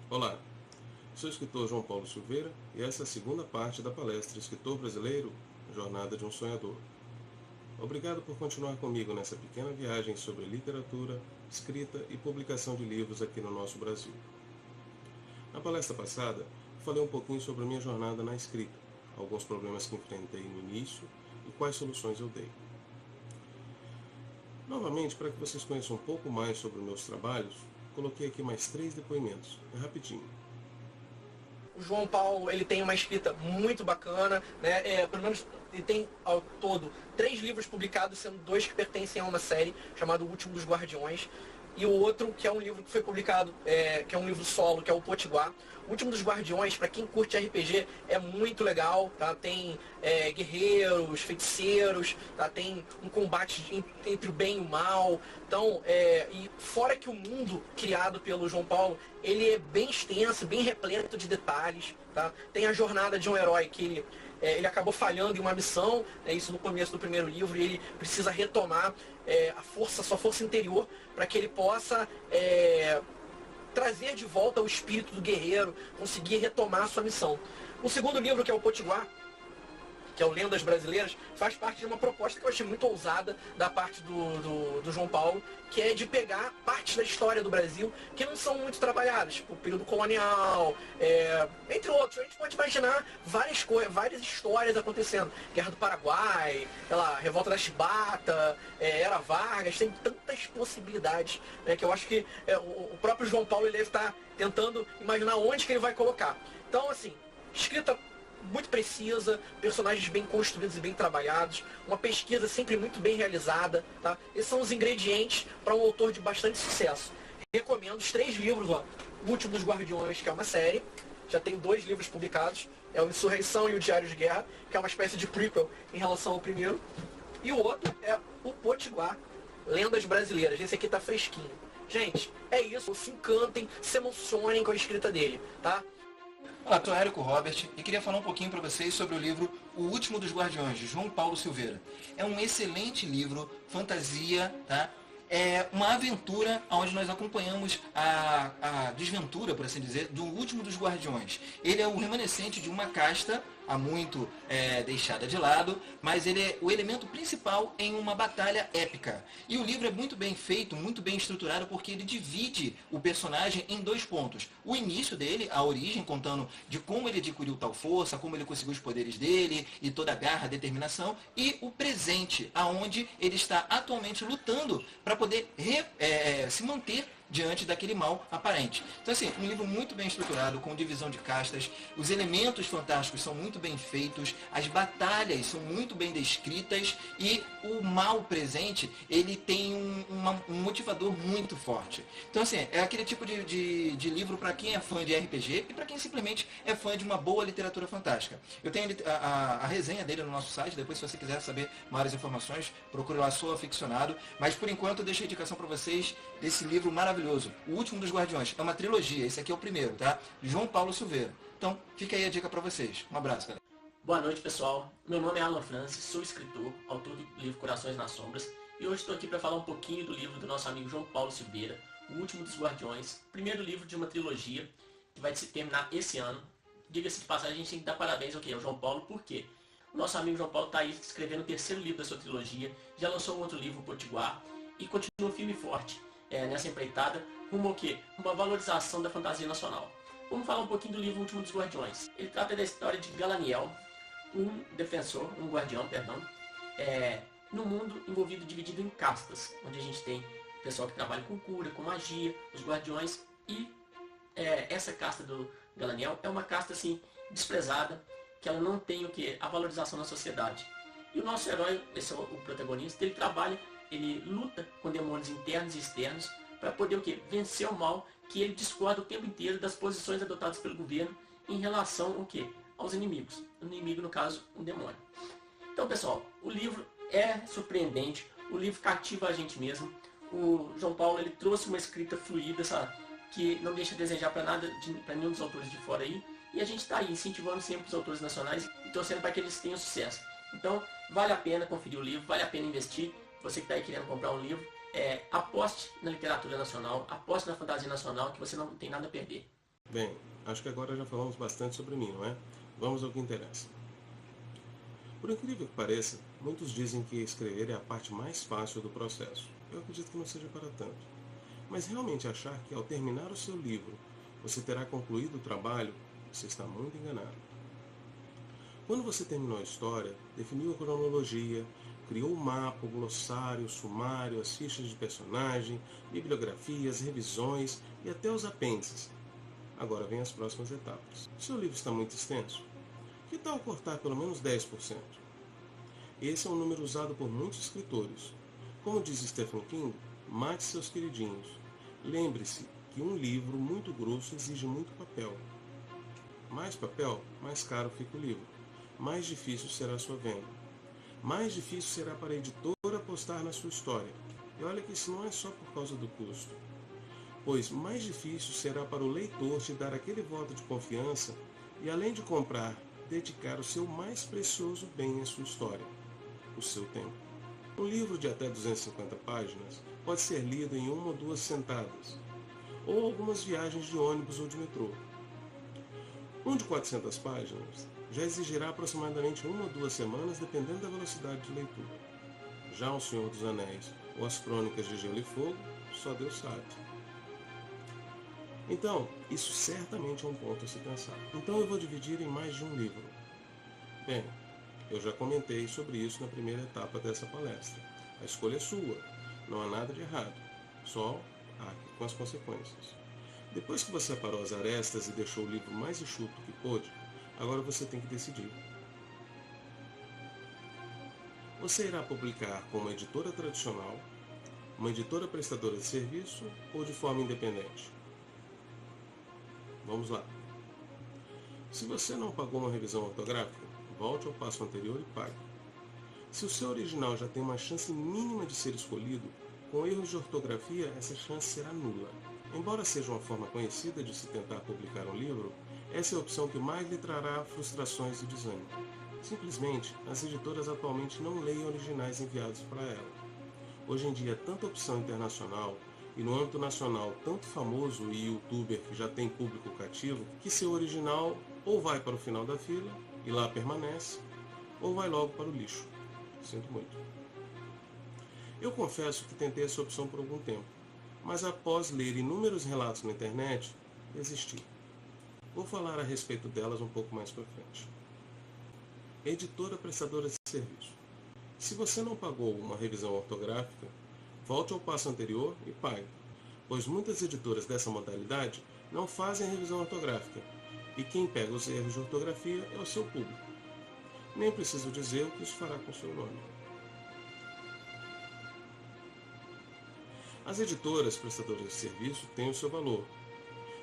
Olá, sou o escritor João Paulo Silveira e essa é a segunda parte da palestra Escritor Brasileiro, Jornada de um Sonhador. Obrigado por continuar comigo nessa pequena viagem sobre literatura, escrita e publicação de livros aqui no nosso Brasil. Na palestra passada, falei um pouquinho sobre a minha jornada na escrita, alguns problemas que enfrentei no início e quais soluções eu dei. Novamente, para que vocês conheçam um pouco mais sobre os meus trabalhos, coloquei aqui mais 3 depoimentos, rapidinho. O João Paulo, ele tem uma escrita muito bacana, né? Pelo menos ele tem ao todo 3 livros publicados, sendo 2 que pertencem a uma série chamada O Último dos Guardiões, e o outro que é um livro que foi publicado, que é um livro solo, que é o Potiguar. O Último dos Guardiões, para quem curte RPG, é muito legal, tá? Tem guerreiros, feiticeiros, tá? Tem um combate entre o bem e o mal. Então, e fora que o mundo criado pelo João Paulo, ele é bem extenso, bem repleto de detalhes, tá? Tem a jornada de um herói que ele acabou falhando em uma missão, isso no começo do primeiro livro, e ele precisa retomar sua força interior, para que ele possa trazer de volta o espírito do guerreiro, conseguir retomar a sua missão. O segundo livro, que é o Potiguar, que é o Lendas Brasileiras, faz parte de uma proposta que eu achei muito ousada da parte do João Paulo, que é de pegar partes da história do Brasil que não são muito trabalhadas, tipo o período colonial, entre outros. A gente pode imaginar várias histórias acontecendo. Guerra do Paraguai, Revolta da Chibata, Era Vargas, tem tantas possibilidades, né, que eu acho que o próprio João Paulo ele deve estar tentando imaginar onde que ele vai colocar. Então, assim, escrita muito precisa, personagens bem construídos e bem trabalhados, uma pesquisa sempre muito bem realizada, tá? Esses são os ingredientes para um autor de bastante sucesso. Recomendo os 3 livros, ó. O Último dos Guardiões, que é uma série, já tem 2 livros publicados, é o Insurreição e o Diário de Guerra, que é uma espécie de prequel em relação ao primeiro, e o outro é o Potiguar, Lendas Brasileiras. Esse aqui tá fresquinho. Gente, é isso, se encantem, se emocionem com a escrita dele, tá? Olá, sou Érico Robert e queria falar um pouquinho para vocês sobre o livro O Último dos Guardiões, de João Paulo Silveira. É um excelente livro, fantasia, tá? É uma aventura onde nós acompanhamos a desventura, por assim dizer, do último dos guardiões. Ele é o remanescente de uma casta, há muito deixada de lado, mas ele é o elemento principal em uma batalha épica. E o livro é muito bem feito, muito bem estruturado, porque ele divide o personagem em 2 pontos. O início dele, a origem, contando de como ele adquiriu tal força, como ele conseguiu os poderes dele, e toda a garra, determinação, e o presente, aonde ele está atualmente lutando para poder se manter diante daquele mal aparente. Então, assim, um livro muito bem estruturado, com divisão de castas, os elementos fantásticos são muito bem feitos, as batalhas são muito bem descritas e o mal presente, ele tem um motivador muito forte. Então, assim, é aquele tipo de livro para quem é fã de RPG e para quem simplesmente é fã de uma boa literatura fantástica. Eu tenho a resenha dele no nosso site, depois se você quiser saber maiores informações, procure lá, sou aficionado, mas por enquanto eu deixo a indicação para vocês desse livro maravilhoso, O Último dos Guardiões. É uma trilogia, esse aqui é o primeiro, tá? João Paulo Silveira. Então, fica aí a dica para vocês. Um abraço, galera. Boa noite, pessoal. Meu nome é Alan Francis, sou escritor, autor do livro Corações nas Sombras, e hoje estou aqui para falar um pouquinho do livro do nosso amigo João Paulo Silveira, O Último dos Guardiões, primeiro livro de uma trilogia que vai se terminar esse ano. Diga-se de passagem, a gente tem que dar parabéns ao João Paulo, por quê? O nosso amigo João Paulo está aí escrevendo o 3º livro da sua trilogia, já lançou um outro livro, o Potiguar, e continua firme e forte nessa empreitada, rumo ao quê? Uma valorização da fantasia nacional. Vamos falar um pouquinho do livro Último dos Guardiões. Ele trata da história de Galaniel, um guardião, no mundo envolvido, dividido em castas, onde a gente tem o pessoal que trabalha com cura, com magia, os guardiões, e essa casta do Galaniel é uma casta assim, desprezada, que ela não tem a valorização na sociedade. E o nosso herói, esse é o protagonista, ele luta com demônios internos e externos para poder vencer o mal, que ele discorda o tempo inteiro das posições adotadas pelo governo em relação aos inimigos. O inimigo, no caso, um demônio. Então, pessoal, o livro é surpreendente, o livro cativa a gente mesmo. O João Paulo ele trouxe uma escrita fluida, sabe, que não deixa a desejar para nenhum dos autores de fora aí. E a gente está aí incentivando sempre os autores nacionais e torcendo para que eles tenham sucesso. Então, vale a pena conferir o livro, vale a pena investir. Você que está aí querendo comprar um livro, aposte na literatura nacional, aposte na fantasia nacional, que você não tem nada a perder. Bem, acho que agora já falamos bastante sobre mim, não é? Vamos ao que interessa. Por incrível que pareça, muitos dizem que escrever é a parte mais fácil do processo. Eu acredito que não seja para tanto. Mas realmente achar que ao terminar o seu livro você terá concluído o trabalho, você está muito enganado. Quando você terminou a história, definiu a cronologia, criou o mapa, o glossário, o sumário, as fichas de personagem, bibliografias, revisões e até os apêndices. Agora vem as próximas etapas. Seu livro está muito extenso? Que tal cortar pelo menos 10%? Esse é um número usado por muitos escritores. Como diz Stephen King, mate seus queridinhos. Lembre-se que um livro muito grosso exige muito papel. Mais papel, mais caro fica o livro. Mais difícil será a sua venda. Mais difícil será para a editora apostar na sua história. E olha que isso não é só por causa do custo. Pois mais difícil será para o leitor te dar aquele voto de confiança e, além de comprar, dedicar o seu mais precioso bem à sua história, o seu tempo. Um livro de até 250 páginas pode ser lido em 1 ou 2 sentadas, ou algumas viagens de ônibus ou de metrô. Um de 400 páginas já exigirá aproximadamente 1 ou 2 semanas, dependendo da velocidade de leitura. Já O Senhor dos Anéis ou As Crônicas de Gelo e Fogo, só Deus sabe. Então, isso certamente é um ponto a se pensar. Então eu vou dividir em mais de um livro. Bem, eu já comentei sobre isso na primeira etapa dessa palestra. A escolha é sua, não há nada de errado, só arque com as consequências. Depois que você aparou as arestas e deixou o livro mais enxuto que pôde, agora você tem que decidir. Você irá publicar com uma editora tradicional, uma editora prestadora de serviço ou de forma independente? Vamos lá. Se você não pagou uma revisão ortográfica, volte ao passo anterior e pague. Se o seu original já tem uma chance mínima de ser escolhido, com erros de ortografia essa chance será nula. Embora seja uma forma conhecida de se tentar publicar um livro, essa é a opção que mais lhe trará frustrações e desânimo. Simplesmente, as editoras atualmente não leem originais enviados para ela. Hoje em dia, tanta opção internacional e no âmbito nacional, tanto famoso e youtuber que já tem público cativo, que seu original ou vai para o final da fila e lá permanece, ou vai logo para o lixo. Sinto muito. Eu confesso que tentei essa opção por algum tempo, mas após ler inúmeros relatos na internet, desisti. Vou falar a respeito delas um pouco mais para frente. Editora prestadora de serviço. Se você não pagou uma revisão ortográfica, volte ao passo anterior e pague, pois muitas editoras dessa modalidade não fazem a revisão ortográfica, e quem pega os erros de ortografia é o seu público. Nem preciso dizer o que isso fará com o seu nome. As editoras prestadoras de serviço têm o seu valor,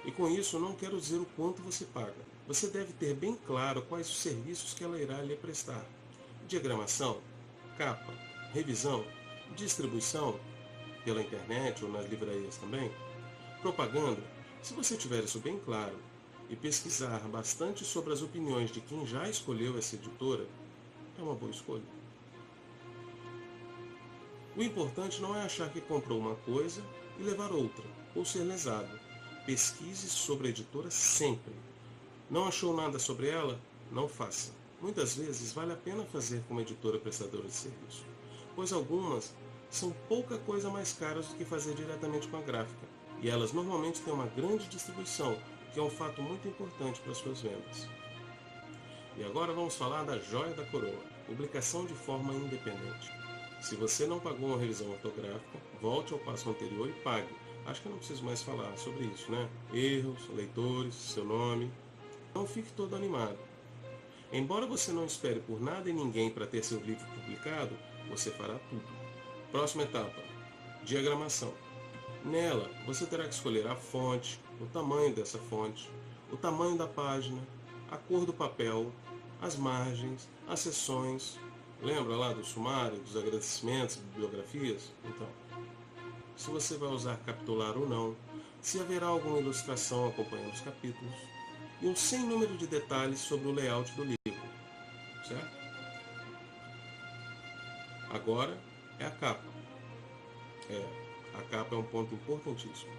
e com isso não quero dizer o quanto você paga. Você deve ter bem claro quais os serviços que ela irá lhe prestar. Diagramação, capa, revisão, distribuição, pela internet ou nas livrarias também, propaganda. Se você tiver isso bem claro e pesquisar bastante sobre as opiniões de quem já escolheu essa editora, é uma boa escolha. O importante não é achar que comprou uma coisa e levar outra, ou ser lesado. Pesquise sobre a editora sempre. Não achou nada sobre ela? Não faça. Muitas vezes vale a pena fazer com uma editora prestadora de serviço, pois algumas são pouca coisa mais caras do que fazer diretamente com a gráfica, e elas normalmente têm uma grande distribuição, o que é um fato muito importante para suas vendas. E agora vamos falar da joia da coroa, publicação de forma independente. Se você não pagou uma revisão ortográfica, volte ao passo anterior e pague. Acho que eu não preciso mais falar sobre isso, né? Erros, leitores, seu nome. Não fique todo animado. Embora você não espere por nada e ninguém para ter seu livro publicado, você fará tudo. Próxima etapa, diagramação. Nela, você terá que escolher a fonte, o tamanho dessa fonte, o tamanho da página, a cor do papel, as margens, as seções. Lembra lá do sumário, dos agradecimentos, bibliografias? Então, se você vai usar capitular ou não, se haverá alguma ilustração acompanhando os capítulos, e um sem número de detalhes sobre o layout do livro, certo? Agora é a capa. A capa é um ponto importantíssimo.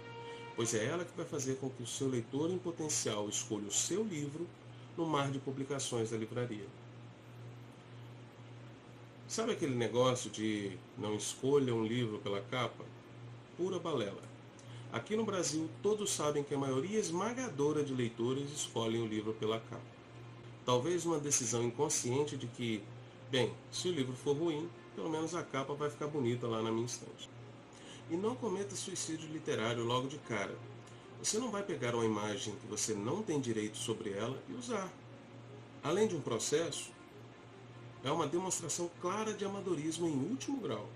pois é ela que vai fazer com que o seu leitor em potencial escolha o seu livro no mar de publicações da livraria. Sabe aquele negócio de não escolha um livro pela capa? Pura balela. Aqui no Brasil, todos sabem que a maioria esmagadora de leitores escolhem o livro pela capa. Talvez uma decisão inconsciente de que, bem, se o livro for ruim, pelo menos a capa vai ficar bonita lá na minha estante. E não cometa suicídio literário logo de cara. Você não vai pegar uma imagem que você não tem direito sobre ela e usar. Além de um processo, é uma demonstração clara de amadorismo em último grau.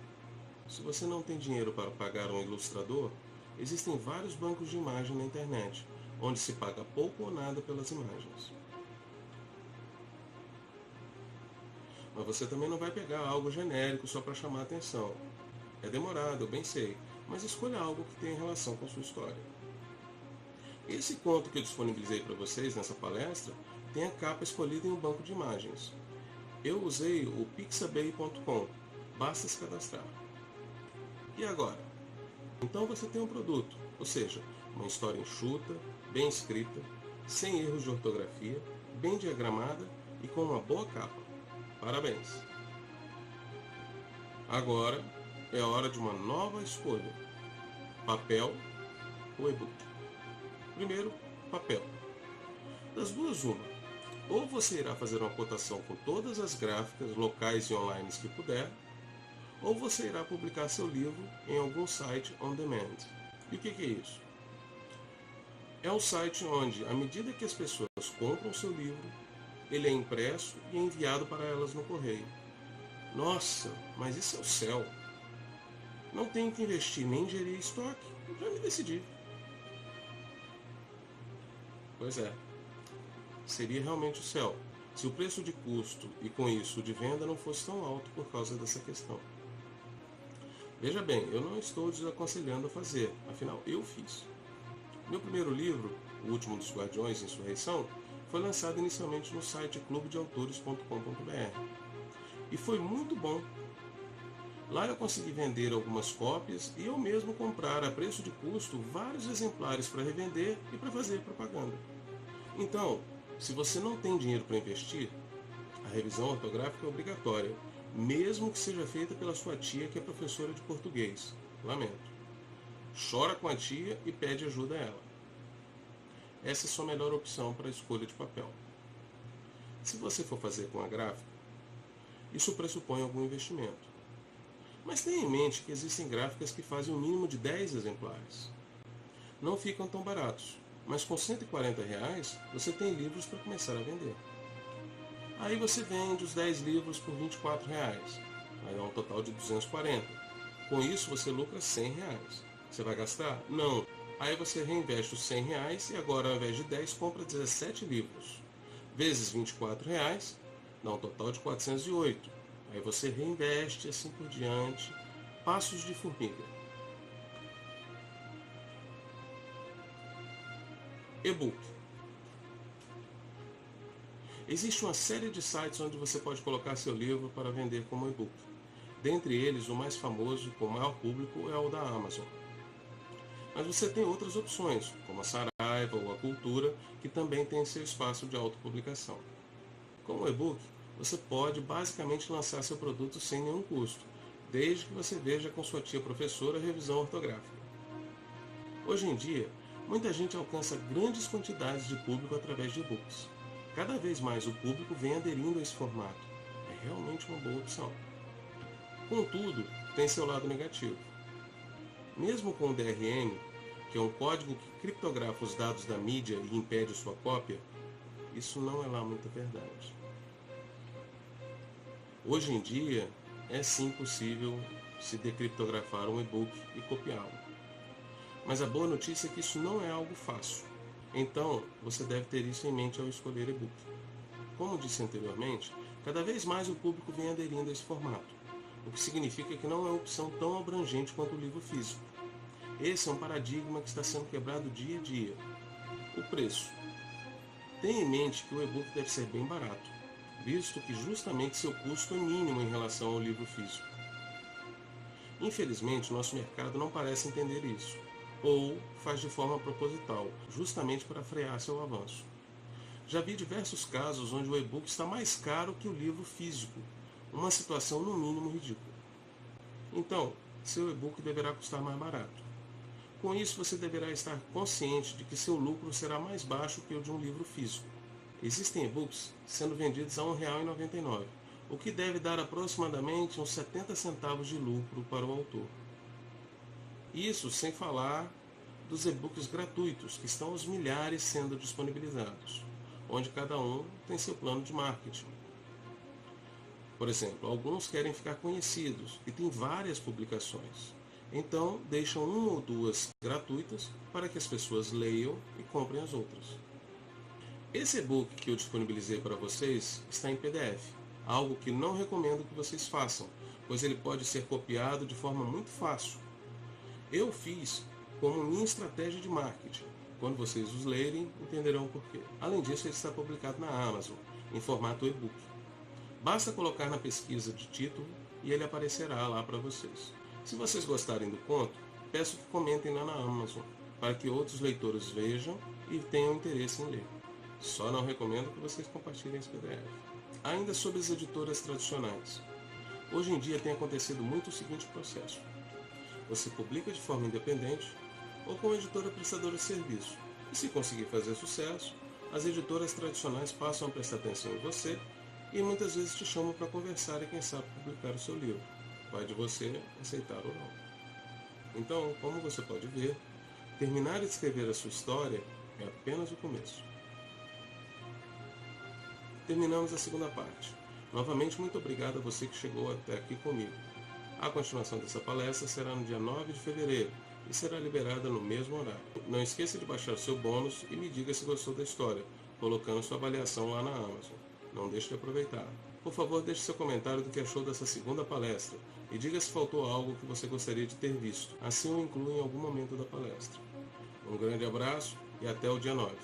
Se você não tem dinheiro para pagar um ilustrador, existem vários bancos de imagem na internet, onde se paga pouco ou nada pelas imagens. Mas você também não vai pegar algo genérico só para chamar a atenção. É demorado, eu bem sei, mas escolha algo que tenha relação com a sua história. Esse conto que eu disponibilizei para vocês nessa palestra tem a capa escolhida em um banco de imagens. Eu usei o pixabay.com, basta se cadastrar. E agora? Então você tem um produto, ou seja, uma história enxuta, bem escrita, sem erros de ortografia, bem diagramada e com uma boa capa. Parabéns! Agora é a hora de uma nova escolha. Papel ou e-book? Primeiro, papel. Das duas, uma. Ou você irá fazer uma cotação com todas as gráficas, locais e online que puder, ou você irá publicar seu livro em algum site on demand. E o que é isso? É um site onde, à medida que as pessoas compram seu livro, ele é impresso e enviado para elas no correio. Nossa, mas isso é o céu! Não tenho que investir nem gerir estoque, já me decidi. Pois é. Seria realmente o céu, se o preço de custo e com isso o de venda não fosse tão alto por causa dessa questão. Veja bem, eu não estou desaconselhando a fazer, afinal eu fiz. Meu primeiro livro, O Último dos Guardiões, Insurreição, foi lançado inicialmente no site clubedeautores.com.br e foi muito bom. Lá eu consegui vender algumas cópias e eu mesmo comprar a preço de custo vários exemplares para revender e para fazer propaganda. Então, se você não tem dinheiro para investir, a revisão ortográfica é obrigatória, mesmo que seja feita pela sua tia que é professora de português. Lamento. Chora com a tia e pede ajuda a ela. Essa é a sua melhor opção para a escolha de papel. Se você for fazer com a gráfica, isso pressupõe algum investimento. Mas tenha em mente que existem gráficas que fazem um mínimo de 10 exemplares. Não ficam tão baratos, mas com R$140 você tem livros para começar a vender. Aí você vende os 10 livros por R$24, aí dá um total de 240. Com isso você lucra R$100. Você vai gastar? Não. Aí você reinveste os R$100 e agora ao invés de 10 compra 17 livros. Vezes R$24, dá um total de 408. Aí você reinveste e assim por diante, passos de formiga. E-book. Existe uma série de sites onde você pode colocar seu livro para vender como e-book. Dentre eles, o mais famoso e com o maior público é o da Amazon. Mas você tem outras opções, como a Saraiva ou a Cultura, que também tem seu espaço de autopublicação. Com o e-book, você pode basicamente lançar seu produto sem nenhum custo, desde que você veja com sua tia professora a revisão ortográfica. Hoje em dia, muita gente alcança grandes quantidades de público através de e-books. Cada vez mais o público vem aderindo a esse formato. É realmente uma boa opção. Contudo, tem seu lado negativo. Mesmo com o DRM, que é um código que criptografa os dados da mídia e impede sua cópia, isso não é lá muita verdade. Hoje em dia, é sim possível se decriptografar um e-book e copiá-lo. Mas a boa notícia é que isso não é algo fácil. Então, você deve ter isso em mente ao escolher e-book. Como disse anteriormente, cada vez mais o público vem aderindo a esse formato, o que significa que não é uma opção tão abrangente quanto o livro físico. Esse é um paradigma que está sendo quebrado dia a dia. O preço. Tenha em mente que o e-book deve ser bem barato, visto que justamente seu custo é mínimo em relação ao livro físico. Infelizmente, nosso mercado não parece entender isso. ou faz de forma proposital, justamente para frear seu avanço. Já vi diversos casos onde o e-book está mais caro que o livro físico, uma situação no mínimo ridícula. Então, seu e-book deverá custar mais barato. Com isso, você deverá estar consciente de que seu lucro será mais baixo que o de um livro físico. Existem e-books sendo vendidos a R$ 1,99, o que deve dar aproximadamente uns 70 centavos de lucro para o autor. Isso sem falar dos e-books gratuitos, que estão aos milhares sendo disponibilizados, onde cada um tem seu plano de marketing. Por exemplo, alguns querem ficar conhecidos e têm várias publicações. Então, deixam uma ou duas gratuitas para que as pessoas leiam e comprem as outras. Esse e-book que eu disponibilizei para vocês está em PDF, algo que não recomendo que vocês façam, pois ele pode ser copiado de forma muito fácil. Eu fiz como minha estratégia de marketing. Quando vocês os lerem, entenderão o porquê. Além disso, ele está publicado na Amazon, em formato e-book. Basta colocar na pesquisa de título e ele aparecerá lá para vocês. Se vocês gostarem do conto, peço que comentem lá na Amazon, para que outros leitores vejam e tenham interesse em ler. Só não recomendo que vocês compartilhem esse PDF. Ainda sobre as editoras tradicionais. Hoje em dia tem acontecido muito o seguinte processo. Você publica de forma independente ou com uma editora prestadora de serviço. E se conseguir fazer sucesso, as editoras tradicionais passam a prestar atenção em você e muitas vezes te chamam para conversar e quem sabe publicar o seu livro. Vai de você aceitar ou não. Então, como você pode ver, terminar de escrever a sua história é apenas o começo. Terminamos a segunda parte. Novamente, muito obrigado a você que chegou até aqui comigo. A continuação dessa palestra será no dia 9 de fevereiro e será liberada no mesmo horário. Não esqueça de baixar o seu bônus e me diga se gostou da história, colocando sua avaliação lá na Amazon. Não deixe de aproveitar. Por favor, deixe seu comentário do que achou dessa segunda palestra e diga se faltou algo que você gostaria de ter visto. Assim eu incluo em algum momento da palestra. Um grande abraço e até o dia 9.